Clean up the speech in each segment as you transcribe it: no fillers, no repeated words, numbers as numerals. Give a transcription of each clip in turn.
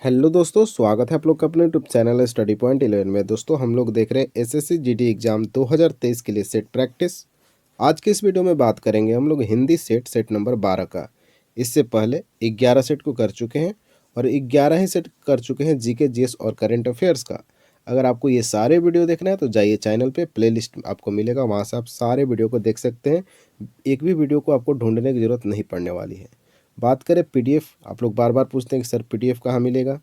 Hello दोस्तों, स्वागत है आप लोग का अपने यूट्यूब चैनल स्टडी पॉइंट 11 में। दोस्तों हम लोग देख रहे हैं एसएससी जीडी एग्जाम 2023 के लिए सेट प्रैक्टिस। आज के इस वीडियो में बात करेंगे हम लोग हिंदी सेट नंबर 12 का। इससे पहले 11 सेट को कर चुके हैं और 11 ही सेट कर चुके हैं जीके जीएस और करंट अफेयर्स का। अगर आपको ये सारे वीडियो देखना है तो जाइए चैनल पे, प्लेलिस्ट आपको मिलेगा, वहाँ से आप सारे वीडियो को देख सकते हैं। एक भी वीडियो को आपको ढूंढने की ज़रूरत नहीं पड़ने वाली है। बात करें पीडीएफ, आप लोग बार बार पूछते हैं कि सर पीडीएफ कहाँ मिलेगा,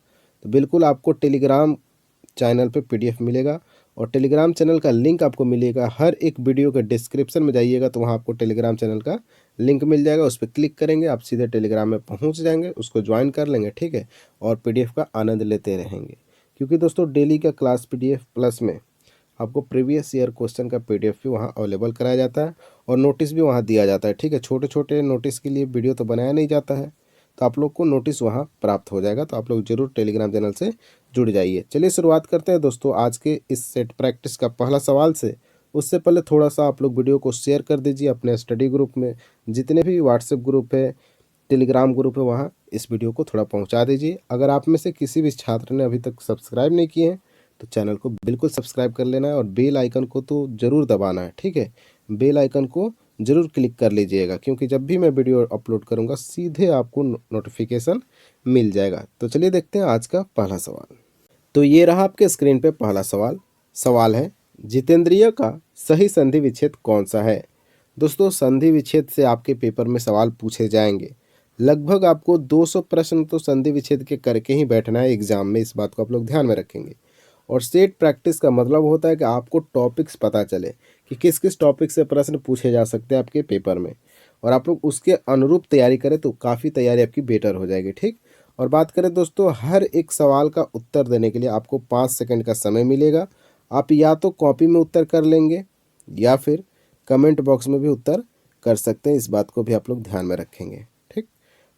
तो बिल्कुल आपको टेलीग्राम चैनल पे पीडीएफ मिलेगा। और टेलीग्राम चैनल का लिंक आपको मिलेगा हर एक वीडियो के डिस्क्रिप्शन में, जाइएगा तो वहाँ आपको टेलीग्राम चैनल का लिंक मिल जाएगा। उस पर क्लिक करेंगे आप सीधे टेलीग्राम में पहुँच जाएंगे, उसको ज्वाइन कर लेंगे, ठीक है। और पीडीएफ का आनंद लेते रहेंगे, क्योंकि दोस्तों डेली का क्लास पीडीएफ प्लस में आपको प्रीवियस ईयर क्वेश्चन का पीडीएफ भी वहाँ अवेलेबल कराया जाता है और नोटिस भी वहाँ दिया जाता है, ठीक है। छोटे छोटे नोटिस के लिए वीडियो तो बनाया नहीं जाता है, तो आप लोग को नोटिस वहाँ प्राप्त हो जाएगा। तो आप लोग जरूर टेलीग्राम चैनल से जुड़ जाइए। चलिए शुरुआत करते हैं दोस्तों आज के इस सेट प्रैक्टिस का पहला सवाल से। उससे पहले थोड़ा सा आप लोग वीडियो को शेयर कर दीजिए अपने स्टडी ग्रुप में, जितने भी व्हाट्सएप ग्रुप है, टेलीग्राम ग्रुप है, वहाँ इस वीडियो को थोड़ा पहुँचा दीजिए। अगर आप में से किसी भी छात्र ने अभी तक सब्सक्राइब नहीं किए हैं तो चैनल को बिल्कुल सब्सक्राइब कर लेना है और बेल आइकन को तो ज़रूर दबाना है, ठीक है। बेल आइकन को ज़रूर क्लिक कर लीजिएगा, क्योंकि जब भी मैं वीडियो अपलोड करूँगा सीधे आपको नोटिफिकेशन मिल जाएगा। तो चलिए देखते हैं आज का पहला सवाल। तो ये रहा आपके स्क्रीन पे पहला सवाल। सवाल है, जितेंद्रिय का सही संधि विच्छेद कौन सा है। दोस्तों संधि विच्छेद से आपके पेपर में सवाल पूछे जाएंगे। लगभग आपको 200 प्रश्न तो संधि विच्छेद के करके ही बैठना है एग्जाम में, इस बात को आप लोग ध्यान में रखेंगे। और सेट प्रैक्टिस का मतलब होता है कि आपको टॉपिक्स पता चले कि किस किस टॉपिक से प्रश्न पूछे जा सकते हैं आपके पेपर में, और आप लोग उसके अनुरूप तैयारी करें तो काफ़ी तैयारी आपकी बेटर हो जाएगी, ठीक। और बात करें दोस्तों, हर एक सवाल का उत्तर देने के लिए आपको 5 सेकंड का समय मिलेगा। आप या तो कॉपी में उत्तर कर लेंगे या फिर कमेंट बॉक्स में भी उत्तर कर सकते हैं, इस बात को भी आप लोग ध्यान में रखेंगे, ठीक।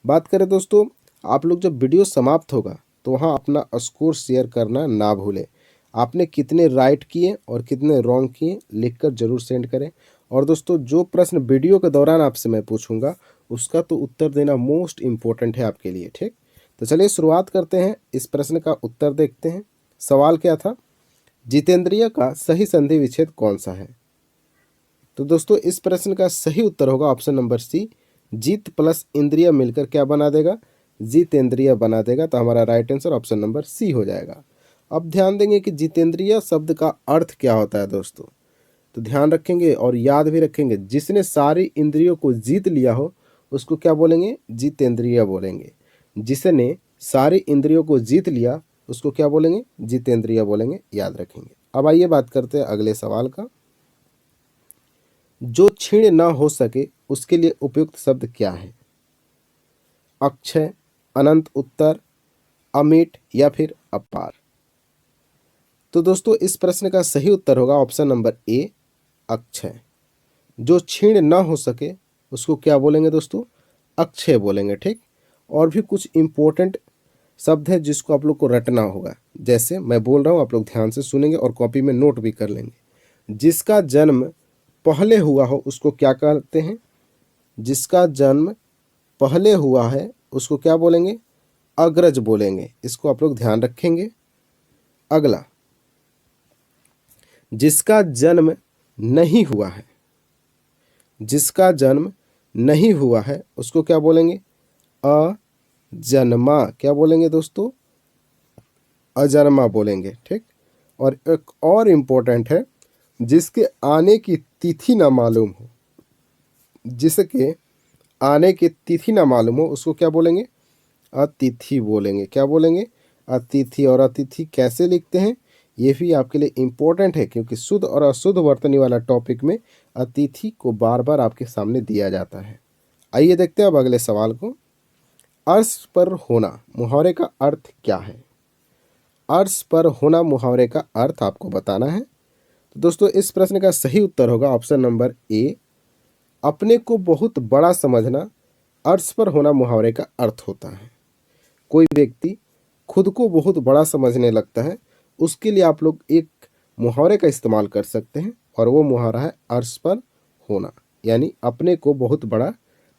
बात करें दोस्तों, आप लोग जब वीडियो समाप्त होगा तो वहाँ अपना स्कोर शेयर करना ना भूलें। आपने कितने राइट किए और कितने रॉन्ग किए लिखकर ज़रूर सेंड करें। और दोस्तों जो प्रश्न वीडियो के दौरान आपसे मैं पूछूंगा उसका तो उत्तर देना मोस्ट इम्पोर्टेंट है आपके लिए, ठीक। तो चलिए शुरुआत करते हैं, इस प्रश्न का उत्तर देखते हैं। सवाल क्या था, जितेंद्रिय का सही संधि विच्छेद कौन सा है। तो दोस्तों इस प्रश्न का सही उत्तर होगा ऑप्शन नंबर सी, जीत प्लस इंद्रिय मिलकर क्या बना देगा, जितेंद्रिय बना देगा। तो हमारा right answer option number C हो जाएगा। अब ध्यान देंगे कि जितेंद्रिय शब्द का अर्थ क्या होता है दोस्तों, तो ध्यान रखेंगे और याद भी रखेंगे। जिसने सारी इंद्रियों को जीत लिया हो उसको क्या बोलेंगे, जितेंद्रिय बोलेंगे। जिसने सारी इंद्रियों को जीत लिया उसको क्या बोलेंगे, जितेंद्रिय बोलेंगे, याद रखेंगे। अब आइए बात करते हैं अगले सवाल का। जो क्षीण न हो सके उसके लिए उपयुक्त शब्द क्या है। अक्षय, अनंत उत्तर, अमिट या फिर अपार। तो दोस्तों इस प्रश्न का सही उत्तर होगा ऑप्शन नंबर ए, अक्षय। जो क्षीण न हो सके उसको क्या बोलेंगे दोस्तों, अक्षय बोलेंगे, ठीक। और भी कुछ इंपॉर्टेंट शब्द है जिसको आप लोग को रटना होगा, जैसे मैं बोल रहा हूँ आप लोग ध्यान से सुनेंगे और कॉपी में नोट भी कर लेंगे। जिसका जन्म पहले हुआ हो उसको क्या कहते हैं, जिसका जन्म पहले हुआ है उसको क्या बोलेंगे, अग्रज बोलेंगे। इसको आप लोग ध्यान रखेंगे। अगला, जिसका जन्म नहीं हुआ है, जिसका जन्म नहीं हुआ है उसको क्या बोलेंगे, अजन्मा। क्या बोलेंगे दोस्तों, अजन्मा बोलेंगे, ठीक। और एक और इम्पोर्टेंट है, जिसके आने की तिथि ना मालूम हो, जिसके आने की तिथि ना मालूम हो उसको क्या बोलेंगे, अतिथि बोलेंगे। क्या बोलेंगे, अतिथि। और अतिथि कैसे लिखते हैं ये भी आपके लिए इम्पोर्टेंट है, क्योंकि शुद्ध और अशुद्ध वर्तनी वाला टॉपिक में अतिथि को बार बार आपके सामने दिया जाता है। आइए देखते हैं अब अगले सवाल को। अर्श पर होना मुहावरे का अर्थ क्या है। अर्श पर होना मुहावरे का अर्थ आपको बताना है। तो दोस्तों इस प्रश्न का सही उत्तर होगा ऑप्शन नंबर ए, अपने को बहुत बड़ा समझना अर्श पर होना मुहावरे का अर्थ होता है। कोई व्यक्ति खुद को बहुत बड़ा समझने लगता है, उसके लिए आप लोग एक मुहावरे का इस्तेमाल कर सकते हैं, और वो मुहावरा है अर्श पर होना, यानी अपने को बहुत बड़ा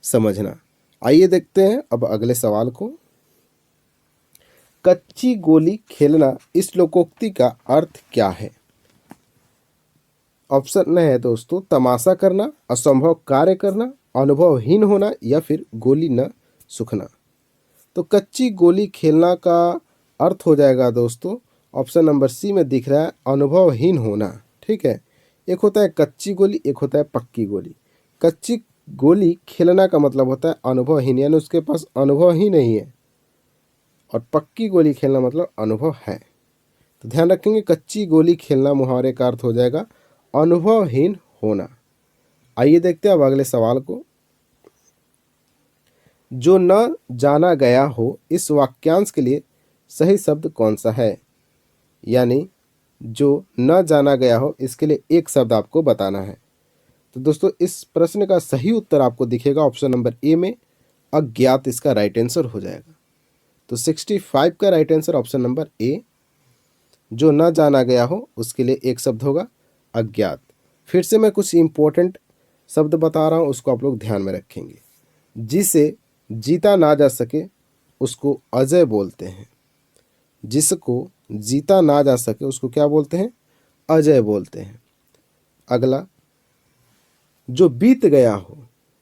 समझना। आइए देखते हैं अब अगले सवाल को। कच्ची गोली खेलना इस लोकोक्ति का अर्थ क्या है? ऑप्शन है दोस्तों, तमाशा करना, असंभव कार्य करना, अनुभवहीन होना या फिर गोली न सूखना। तो कच्ची गोली खेलना का अर्थ हो जाएगा दोस्तों, ऑप्शन नंबर सी में दिख रहा है, अनुभवहीन होना। ठीक है, एक होता है कच्ची गोली, एक होता है पक्की गोली। कच्ची गोली खेलना का मतलब होता है अनुभवहीन, यानी उसके पास अनुभव ही नहीं है, और पक्की गोली खेलना मतलब अनुभव है। तो ध्यान रखेंगे, कच्ची गोली खेलना मुहावरे का अर्थ हो जाएगा अनुभवहीन होना। आइए देखते हैं अब अगले सवाल को। जो न जाना गया हो, इस वाक्यांश के लिए सही शब्द कौन सा है? यानी जो न जाना गया हो, इसके लिए एक शब्द आपको बताना है। तो दोस्तों इस प्रश्न का सही उत्तर आपको दिखेगा ऑप्शन नंबर ए में, अज्ञात इसका राइट आंसर हो जाएगा। तो 65 का right answer option number A, जो न जाना गया हो उसके लिए एक शब्द होगा अज्ञात। फिर से मैं कुछ इंपॉर्टेंट शब्द बता रहा हूँ, उसको आप लोग ध्यान में रखेंगे। जिसे जीता ना जा सके उसको अजय बोलते हैं। जिसको जीता ना जा सके उसको क्या बोलते हैं? अजय बोलते हैं। अगला, जो बीत गया हो,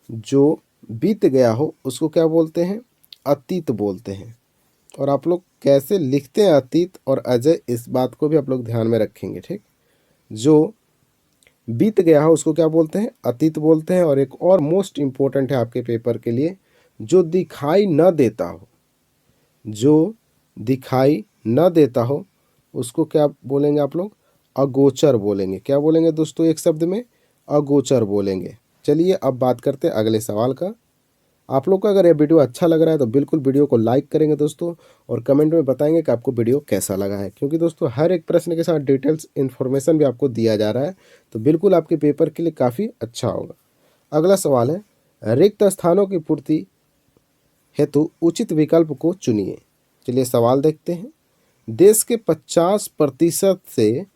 जो बीत गया हो उसको क्या बोलते हैं? अतीत बोलते हैं। और आप लोग कैसे लिखते हैं अतीत और अजय, इस बात को भी आप लोग ध्यान में रखेंगे। ठीक, जो बीत गया हो उसको क्या बोलते हैं? अतीत बोलते हैं। और एक और मोस्ट इम्पोर्टेंट है आपके पेपर के लिए, जो दिखाई न देता हो, जो दिखाई न देता हो उसको क्या बोलेंगे आप लोग? अगोचर बोलेंगे। क्या बोलेंगे दोस्तों एक शब्द में? अगोचर बोलेंगे। चलिए अब बात करते हैं अगले सवाल का। आप लोग को अगर ये वीडियो अच्छा लग रहा है तो बिल्कुल वीडियो को लाइक करेंगे दोस्तों, और कमेंट में बताएंगे कि आपको वीडियो कैसा लगा है, क्योंकि दोस्तों हर एक प्रश्न के साथ डिटेल्स इन्फॉर्मेशन भी आपको दिया जा रहा है, तो बिल्कुल आपके पेपर के लिए काफ़ी अच्छा होगा। अगला सवाल है, रिक्त स्थानों की पूर्ति हेतु उचित विकल्प को चुनिए। चलिए सवाल देखते हैं। देश के 50% से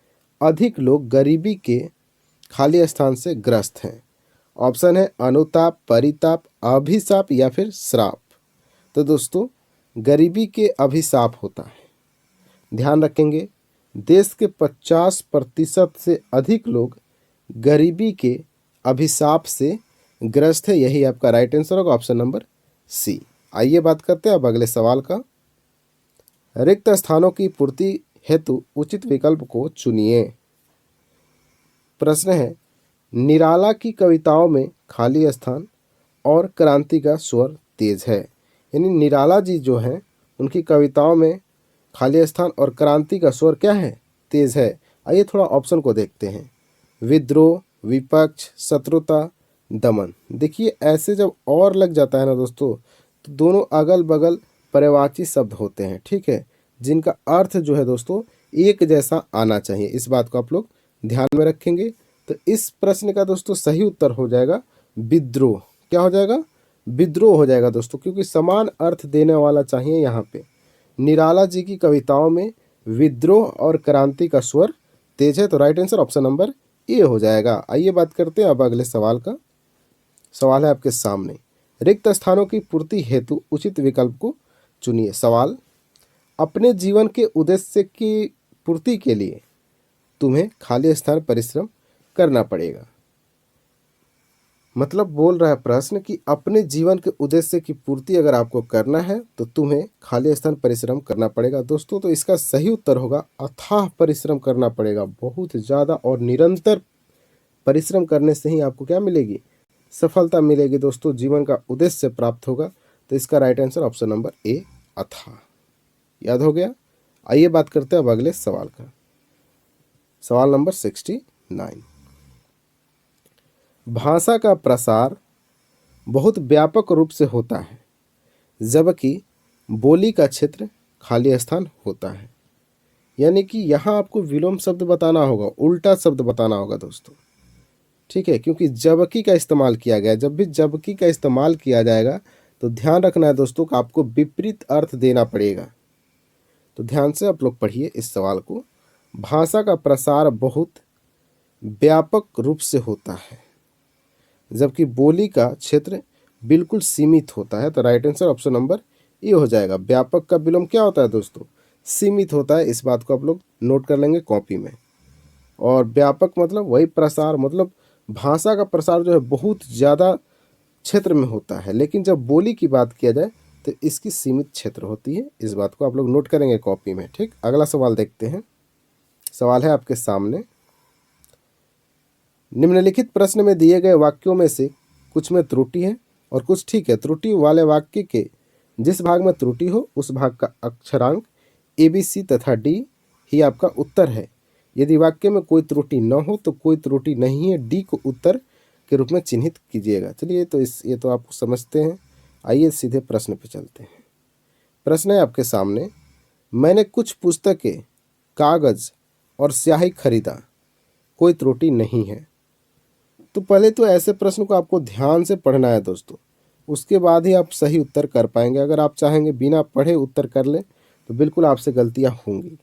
अधिक लोग गरीबी के खाली स्थान से ग्रस्त हैं। ऑप्शन है अनुताप, परिताप, अभिशाप या फिर श्राप। तो दोस्तों गरीबी के अभिशाप होता है। ध्यान रखेंगे, देश के 50% से अधिक लोग गरीबी के अभिशाप से ग्रस्त है। यही आपका राइट आंसर होगा, ऑप्शन नंबर सी। आइए बात करते हैं अब अगले सवाल का। रिक्त स्थानों की पूर्ति हेतु उचित विकल्प को चुनिए। प्रश्न है, निराला की कविताओं में खाली स्थान और क्रांति का स्वर तेज है। यानी निराला जी जो हैं उनकी कविताओं में खाली स्थान और क्रांति का स्वर क्या है? तेज है। आइए थोड़ा ऑप्शन को देखते हैं। विद्रोह, विपक्ष, शत्रुता, दमन। देखिए ऐसे जब और लग जाता है ना दोस्तों, तो दोनों अगल बगल पर्यायवाची शब्द होते हैं। ठीक है, जिनका अर्थ जो है दोस्तों एक जैसा आना चाहिए। इस बात को आप लोग ध्यान में रखेंगे। तो इस प्रश्न का दोस्तों सही उत्तर हो जाएगा विद्रोह। क्या हो जाएगा? विद्रोह हो जाएगा दोस्तों, क्योंकि समान अर्थ देने वाला चाहिए यहाँ पे। निराला जी की कविताओं में विद्रोह और क्रांति का स्वर तेज है, तो right answer option number A हो जाएगा। आइए बात करते हैं अब अगले सवाल का। सवाल है आपके सामने, रिक्त स्थानों की पूर्ति हेतु उचित विकल्प को चुनिए। सवाल, अपने जीवन के उद्देश्य की पूर्ति के लिए तुम्हें खाली स्थान परिश्रम करना पड़ेगा। मतलब बोल रहा है प्रश्न कि अपने जीवन के उद्देश्य की पूर्ति अगर आपको करना है तो तुम्हें खाली स्थान परिश्रम करना पड़ेगा। दोस्तों तो इसका सही उत्तर होगा अथाह परिश्रम करना पड़ेगा, बहुत ज़्यादा और निरंतर परिश्रम करने से ही आपको क्या मिलेगी? सफलता मिलेगी दोस्तों, जीवन का उद्देश्य प्राप्त होगा। तो इसका right answer option number A, अथाह। याद हो गया? आइए बात करते हैं अब अगले सवाल का। सवाल नंबर 69। भाषा का प्रसार बहुत व्यापक रूप से होता है, जबकि बोली का क्षेत्र खाली स्थान होता है। यानी कि यहाँ आपको विलोम शब्द बताना होगा, उल्टा शब्द बताना होगा दोस्तों। ठीक है, क्योंकि जबकि का इस्तेमाल किया गया। जब भी जबकि का इस्तेमाल किया जाएगा तो ध्यान रखना है दोस्तों कि आपको विपरीत अर्थ देना पड़ेगा। तो ध्यान से आप लोग पढ़िए इस सवाल को। भाषा का प्रसार बहुत व्यापक रूप से होता है, जबकि बोली का क्षेत्र बिल्कुल सीमित होता है। तो right answer option number A हो जाएगा। व्यापक का विलोम क्या होता है दोस्तों? सीमित होता है, इस बात को आप लोग नोट कर लेंगे कॉपी में। और व्यापक मतलब वही प्रसार, मतलब भाषा का प्रसार जो है बहुत ज़्यादा क्षेत्र में होता है, लेकिन जब बोली की बात किया जाए तो इसकी सीमित क्षेत्र होती है। इस बात को आप लोग नोट करेंगे कॉपी में। ठीक, अगला सवाल देखते हैं। सवाल है आपके सामने, निम्नलिखित प्रश्न में दिए गए वाक्यों में से कुछ में त्रुटि है और कुछ ठीक है। त्रुटि वाले वाक्य के जिस भाग में त्रुटि हो उस भाग का अक्षरांक ए, बी, सी तथा डी ही आपका उत्तर है। यदि वाक्य में कोई त्रुटि न हो तो कोई त्रुटि नहीं है, डी को उत्तर के रूप में चिन्हित कीजिएगा। चलिए, तो ये तो आप समझते हैं। आइए सीधे प्रश्न पे चलते हैं। प्रश्न है आपके सामने, मैंने कुछ पुस्तकें, कागज और स्याही खरीदा, कोई त्रुटि नहीं है। तो पहले तो ऐसे प्रश्न को आपको ध्यान से पढ़ना है दोस्तों, उसके बाद ही आप सही उत्तर कर पाएंगे। अगर आप चाहेंगे बिना पढ़े उत्तर कर लें तो बिल्कुल आपसे गलतियां होंगी।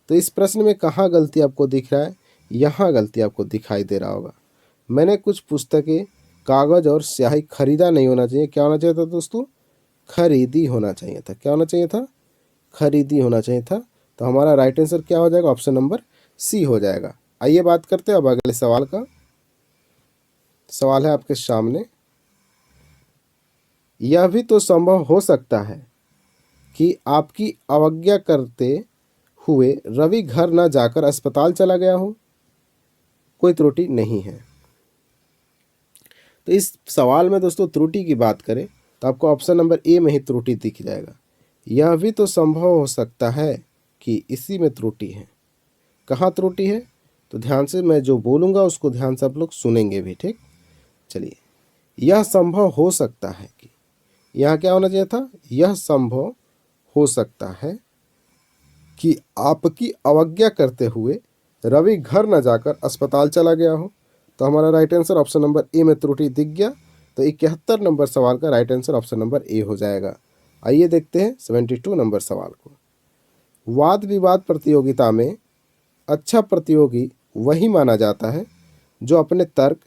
तो इस प्रश्न में कहाँ गलती आपको दिख रहा है? यहाँ गलती आपको दिखाई दे रहा होगा। मैंने कुछ पुस्तकें, कागज और स्याही खरीदा नहीं होना चाहिए। क्या होना चाहिए था दोस्तों? खरीदी होना चाहिए था। क्या होना चाहिए था? खरीदी होना चाहिए था। तो हमारा राइट आंसर क्या हो जाएगा? ऑप्शन नंबर सी हो जाएगा। आइए बात करते हैं अब अगले सवाल का। सवाल है आपके सामने, यह भी तो संभव हो सकता है कि आपकी अवज्ञा करते हुए रवि घर न जाकर अस्पताल चला गया हो, कोई त्रुटि नहीं है। तो इस सवाल में दोस्तों त्रुटि की बात करें तो आपको ऑप्शन नंबर ए में ही त्रुटि दिख जाएगा। यह भी तो संभव हो सकता है कि इसी में त्रुटि है। कहाँ त्रुटि है? तो ध्यान से मैं जो बोलूँगा उसको ध्यान से आप लोग सुनेंगे भी। ठीक, चलिए, यह संभव हो सकता है कि, यहाँ क्या होना चाहिए था? यह संभव हो सकता है कि आपकी अवज्ञा करते हुए रवि घर न जाकर अस्पताल चला गया हो। तो हमारा right answer option number A में त्रुटि दिख गया। तो 71 नंबर सवाल का right answer option number A हो जाएगा। आइए देखते हैं 72 नंबर सवाल को। वाद विवाद प्रतियोगिता में अच्छा प्रतियोगी वही माना जाता है जो अपने तर्क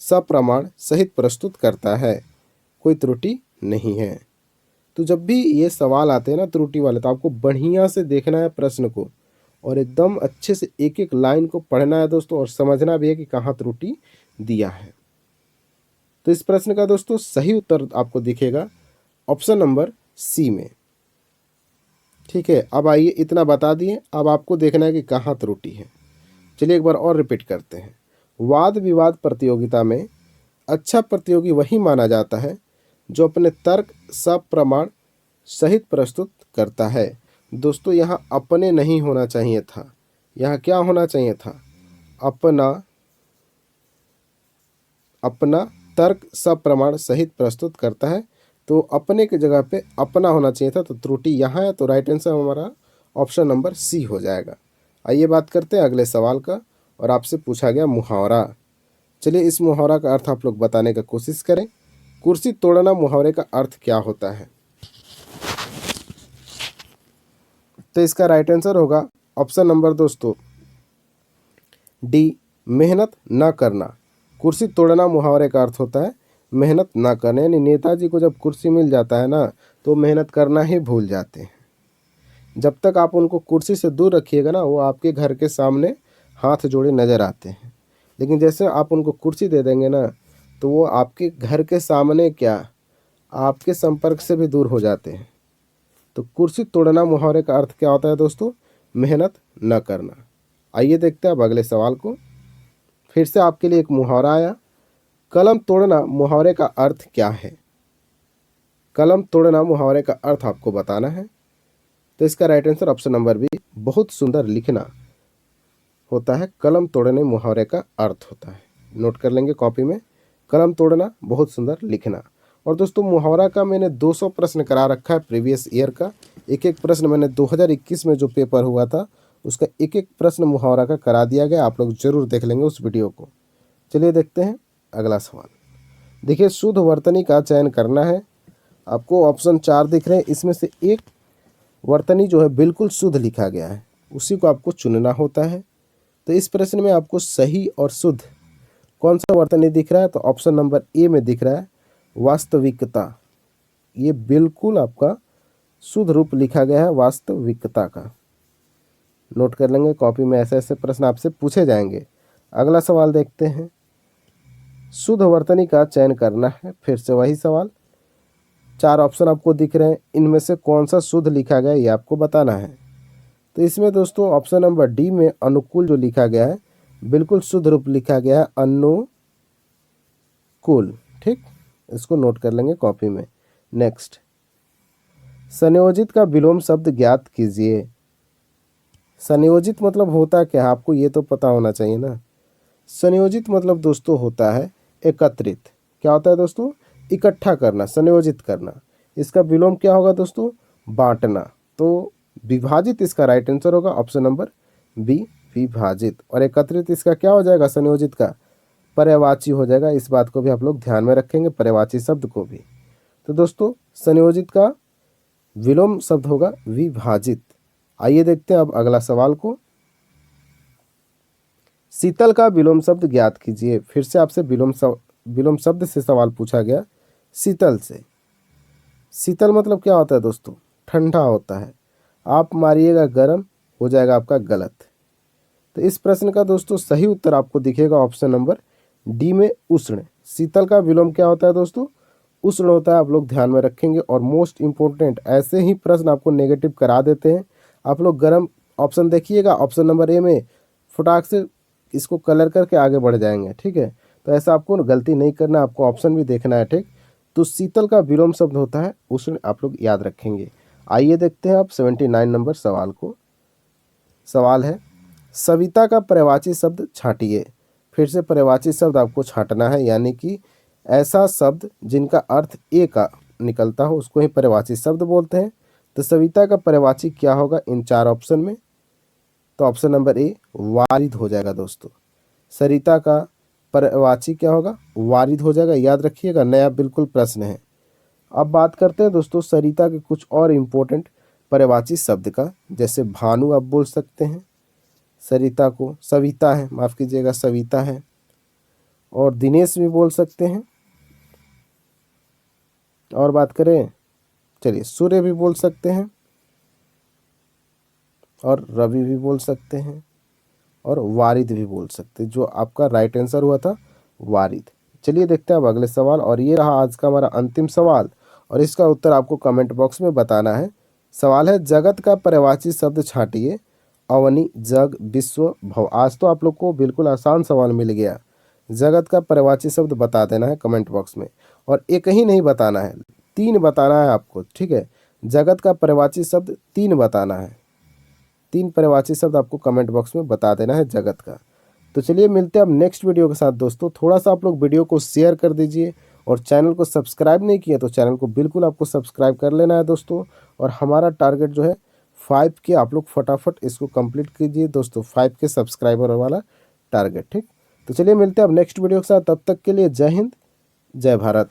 सप्रमाण सहित प्रस्तुत करता है, कोई त्रुटि नहीं है। तो जब भी ये सवाल आते हैं ना त्रुटि वाले, तो आपको बढ़िया से देखना है प्रश्न को और एकदम अच्छे से एक एक लाइन को पढ़ना है दोस्तों, और समझना भी है कि कहाँ त्रुटि दिया है। तो इस प्रश्न का दोस्तों सही उत्तर आपको दिखेगा ऑप्शन नंबर सी में। ठीक है, अब आइए, इतना बता दिए, अब आपको देखना है कि कहाँ त्रुटि है। चलिए एक बार और रिपीट करते हैं। वाद विवाद प्रतियोगिता में अच्छा प्रतियोगी वही माना जाता है जो अपने तर्क सप्रमाण सहित प्रस्तुत करता है। दोस्तों यहाँ अपने नहीं होना चाहिए था, यहाँ क्या होना चाहिए था? अपना तर्क सप्रमाण सहित प्रस्तुत करता है। तो अपने की जगह पे अपना होना चाहिए था, तो त्रुटि यहाँ है। तो राइट आंसर हमारा ऑप्शन नंबर सी हो जाएगा। आइए बात करते हैं अगले सवाल का, और आपसे पूछा गया मुहावरा। चलिए इस मुहावरा का अर्थ आप लोग बताने का कोशिश करें। कुर्सी तोड़ना मुहावरे का अर्थ क्या होता है? तो इसका राइट आंसर होगा ऑप्शन नंबर दोस्तों डी, मेहनत न करना। कुर्सी तोड़ना मुहावरे का अर्थ होता है मेहनत ना करना। यानी नेताजी को जब कुर्सी मिल जाता है ना तो मेहनत करना ही भूल जाते हैं। जब तक आप उनको कुर्सी से दूर रखिएगा ना, वो आपके घर के सामने हाथ जोड़े नज़र आते हैं, लेकिन जैसे आप उनको कुर्सी दे देंगे ना तो वो आपके घर के सामने क्या, आपके संपर्क से भी दूर हो जाते हैं। तो कुर्सी तोड़ना मुहावरे का अर्थ क्या होता है दोस्तों? मेहनत न करना। आइए देखते हैं अब अगले सवाल को। फिर से आपके लिए एक मुहावरा आया। कलम तोड़ना मुहावरे का अर्थ क्या है? कलम तोड़ना मुहावरे का अर्थ आपको बताना है। तो इसका right answer option number B, बहुत सुंदर लिखना होता है। कलम तोड़ने मुहावरे का अर्थ होता है। नोट कर लेंगे कॉपी में, कलम तोड़ना, बहुत सुंदर लिखना। और दोस्तों मुहावरा का मैंने 200 प्रश्न करा रखा है प्रीवियस ईयर का। एक एक प्रश्न मैंने 2021 में जो पेपर हुआ था उसका एक एक प्रश्न मुहावरा का करा दिया गया। आप लोग जरूर देख लेंगे उस वीडियो को। चलिए देखते हैं अगला सवाल। देखिए, शुद्ध वर्तनी का चयन करना है। आपको ऑप्शन 4 दिख रहे हैं, इसमें से एक वर्तनी जो है बिल्कुल शुद्ध लिखा गया है, उसी को आपको चुनना होता है। तो इस प्रश्न में आपको सही और शुद्ध कौन सा वर्तनी दिख रहा है? तो ऑप्शन नंबर ए में दिख रहा है वास्तविकता। ये बिल्कुल आपका शुद्ध रूप लिखा गया है वास्तविकता का। नोट कर लेंगे कॉपी में, ऐसे ऐसे प्रश्न आपसे पूछे जाएंगे। अगला सवाल देखते हैं, शुद्ध वर्तनी का चयन करना है। फिर से वही सवाल, 4 ऑप्शन आपको दिख रहे हैं, इनमें से कौन सा शुद्ध लिखा गया ये आपको बताना है। तो इसमें दोस्तों ऑप्शन नंबर डी में अनुकूल जो लिखा गया है बिल्कुल शुद्ध रूप लिखा गया है, अनुकूल। ठीक, इसको नोट कर लेंगे कॉपी में। नेक्स्ट, संयोजित का विलोम शब्द ज्ञात कीजिए। संयोजित मतलब होता क्या है, आपको ये तो पता होना चाहिए ना। संयोजित मतलब दोस्तों होता है एकत्रित। क्या होता है दोस्तों? इकट्ठा करना, संयोजित करना। इसका विलोम क्या होगा दोस्तों? बांटना। तो विभाजित इसका राइट आंसर होगा ऑप्शन नंबर बी, विभाजित। और एकत्रित इसका क्या हो जाएगा? संयोजित का पर्यायवाची हो जाएगा। इस बात को भी आप लोग ध्यान में रखेंगे, पर्यायवाची शब्द को भी। तो दोस्तों संयोजित का विलोम शब्द होगा विभाजित। आइए देखते हैं अब अगला सवाल को, शीतल का विलोम शब्द ज्ञात कीजिए। फिर से आपसे विलोम शब्द से सवाल पूछा गया, शीतल से। शीतल मतलब क्या होता है दोस्तों? ठंडा होता है। आप मारिएगा गरम, हो जाएगा आपका गलत। तो इस प्रश्न का दोस्तों सही उत्तर आपको दिखेगा ऑप्शन नंबर डी में, उष्ण। शीतल का विलोम क्या होता है दोस्तों? उष्ण होता है। आप लोग ध्यान में रखेंगे। और मोस्ट इंपॉर्टेंट, ऐसे ही प्रश्न आपको नेगेटिव करा देते हैं। आप लोग गरम ऑप्शन देखिएगा, ऑप्शन नंबर ए में फटाक से इसको कलर करके आगे बढ़ जाएंगे। ठीक है, तो ऐसा आपको गलती नहीं करना, आपको ऑप्शन भी देखना है। ठीक, तो शीतल का विलोम शब्द होता है उष्ण, आप लोग याद रखेंगे। आइए देखते हैं आप 79 नंबर सवाल को। सवाल है, सविता का पर्यायवाची शब्द छांटिए। फिर से पर्यायवाची शब्द आपको छांटना है, यानी कि ऐसा शब्द जिनका अर्थ ए का निकलता हो उसको ही पर्यायवाची शब्द बोलते हैं। तो सविता का पर्यायवाची क्या होगा इन 4 ऑप्शन में? तो ऑप्शन नंबर ए वारिद हो जाएगा दोस्तों। सरिता का पर्यायवाची क्या होगा? वारिद हो जाएगा, याद रखिएगा, नया बिल्कुल प्रश्न है। अब बात करते हैं दोस्तों सरिता के कुछ और इम्पोर्टेंट पर्यायवाची शब्द का। जैसे भानु आप बोल सकते हैं, सरिता को सविता है, माफ़ कीजिएगा सविता है। और दिनेश भी बोल सकते हैं। और बात करें, चलिए सूर्य भी बोल सकते हैं, और रवि भी बोल सकते हैं, और वारिद भी बोल सकते हैं। जो आपका राइट आंसर हुआ था वारिद। चलिए देखते हैं अब अगले सवाल, और ये रहा आज का हमारा अंतिम सवाल, और इसका उत्तर आपको कमेंट बॉक्स में बताना है। सवाल है, जगत का पर्यायवाची शब्द छांटिए। अवनि, जग, विश्व, भव। आज तो आप लोग को बिल्कुल आसान सवाल मिल गया। जगत का पर्यायवाची शब्द बता देना है कमेंट बॉक्स में, और एक ही नहीं बताना है, 3 बताना है आपको। ठीक है, जगत का पर्यायवाची शब्द 3 बताना है। 3 पर्यायवाची शब्द आपको कमेंट बॉक्स में बता देना है जगत का। तो चलिए मिलते हैं अब नेक्स्ट वीडियो के साथ दोस्तों। थोड़ा सा आप लोग वीडियो को शेयर कर दीजिए, और चैनल को सब्सक्राइब नहीं किया तो चैनल को बिल्कुल आपको सब्सक्राइब कर लेना है दोस्तों। और हमारा टारगेट जो है 5 के, आप लोग फटाफट इसको कंप्लीट कीजिए दोस्तों, 5 के सब्सक्राइबर वाला टारगेट। ठीक, तो चलिए मिलते हैं अब नेक्स्ट वीडियो के साथ। तब तक के लिए जय हिंद, जय भारत।